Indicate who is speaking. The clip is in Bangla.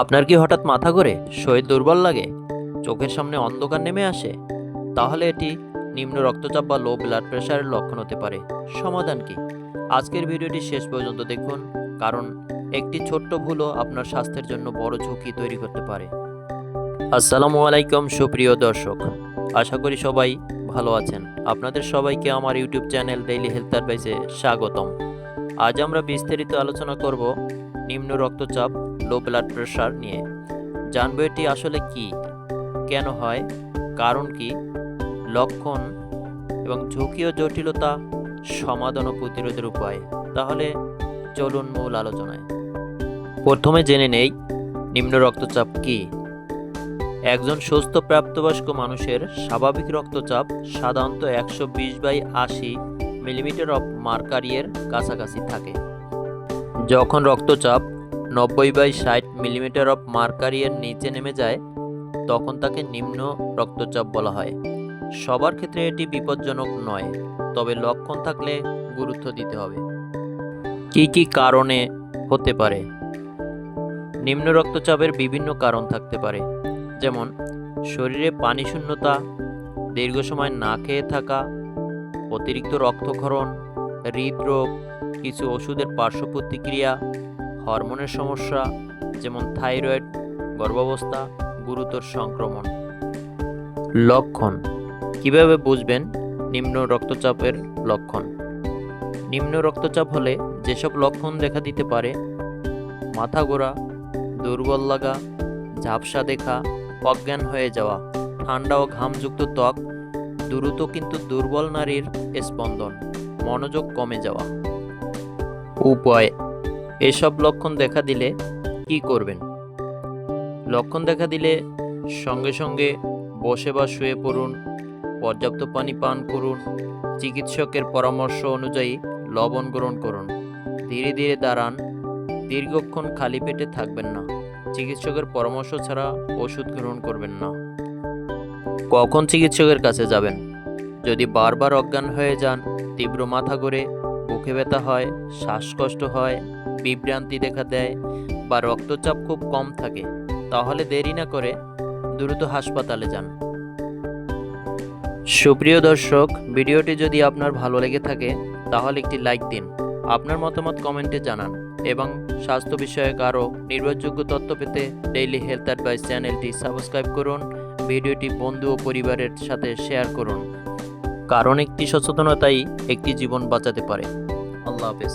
Speaker 1: আপনার কি হঠাৎ মাথা ঘোরে, শরীর দুর্বল লাগে, চোখের সামনে অন্ধকার নেমে আসে? তাহলে এটি নিম্ন রক্তচাপ বা লো ব্লাড প্রেশারের লক্ষণ হতে পারে। সমাধান কি? আজকের ভিডিওটি শেষ পর্যন্ত দেখুন, কারণ একটি ছোট্ট ভুলও আপনার স্বাস্থ্যের জন্য বড় ঝুঁকি তৈরি করতে পারে। আসসালামু আলাইকুম সুপ্রিয় দর্শক, আশা করি সবাই ভালো আছেন। আপনাদের সবাইকে আমার ইউটিউব চ্যানেল ডেইলি হেলথ অ্যাডভাইসে স্বাগতম। আজ আমরা বিস্তারিত আলোচনা করব নিম্ন রক্তচাপ, লো ব্লাড প্রেশার নিয়ে। জানবো এটি আসলে কি, কেন হয়, কারণ কি, লক্ষণ এবং ঝুঁকি ও জটিলতা, সমাধান ও প্রতিরোধের উপায়। তাহলে চলুন মূল আলোচনায়। প্রথমে জেনে নেই নিম্ন রক্তচাপ কি। একজন সুস্থ প্রাপ্তবয়স্ক মানুষের স্বাভাবিক রক্তচাপ সাধারণত 120/80 মিলিমিটার অফ মার্কারিয়ের কাছাকাছি থাকে। যখন রক্তচাপ 90/60 মিলিমিটার অফ মার্কারিয়ের নিচে নেমে যায়, তখন তাকে নিম্ন রক্তচাপ বলা হয়। সবার ক্ষেত্রে এটি বিপজ্জনক নয়, তবে লক্ষণ থাকলে গুরুত্ব দিতে হবে। কি কি কারণে হতে পারে? নিম্ন রক্তচাপের বিভিন্ন কারণ থাকতে পারে, যেমন শরীরে পানি শূন্যতা, দীর্ঘ সময় না খেয়ে থাকা, অতিরিক্ত রক্তক্ষরণ, হৃদরোগ, কিছু ওষুধের পার্শ্ব প্রতিক্রিয়া, হরমোনের সমস্যা যেমন থাইরয়েড, গর্ভাবস্থা, গুরুতর সংক্রমণ। লক্ষণ কিভাবে বুঝবেন নিম্ন রক্তচাপের লক্ষণ? নিম্ন রক্তচাপ হলে যেসব লক্ষণ দেখা দিতে পারে: মাথা ঘোরা, দুর্বল লাগা, ঝাপসা দেখা, অজ্ঞান হয়ে যাওয়া, ঠান্ডা ও ঘামযুক্ত ত্বক, দ্রুত কিন্তু দুর্বল নারীর স্পন্দন, মনোযোগ কমে যাওয়া। উপায়: এসব লক্ষণ দেখা দিলে কি করবেন? লক্ষণ দেখা দিলে সঙ্গে সঙ্গে বসে বা শুয়ে পড়ুন, পর্যাপ্ত পানি পান করুন, চিকিৎসকের পরামর্শ অনুযায়ী লবণ গ্রহণ করুন, ধীরে ধীরে দাঁড়ান, দীর্ঘক্ষণ খালি পেটে থাকবেন না, চিকিৎসকের পরামর্শ ছাড়া ওষুধ গ্রহণ করবেন না। কখন চিকিৎসকের কাছে যাবেন? যদি বারবার অজ্ঞান হয়ে যান, তীব্র মাথা ঘোরে, বুকে ব্যথা হয়, শ্বাসকষ্ট হয়, বিভ্রান্তি দেখা দেয় বা রক্তচাপ খুব কম থাকে, তাহলে দেরি না করে দ্রুত হাসপাতালে যান। সুপ্রিয় দর্শক, ভিডিওটি যদি আপনার ভালো লেগে থাকে তাহলে একটি লাইক দিন, আপনার মতামত কমেন্টে জানান এবং স্বাস্থ্য বিষয়ক আরও নির্ভরযোগ্য তথ্য পেতে ডেইলি হেলথ অ্যাডভাইস চ্যানেলটি সাবস্ক্রাইব করুন। ভিডিওটি বন্ধু ও পরিবারের সাথে শেয়ার করুন, কারণ একটি সচেতনতাই একটি জীবন বাঁচাতে পারে। আল্লাহ হাফেজ।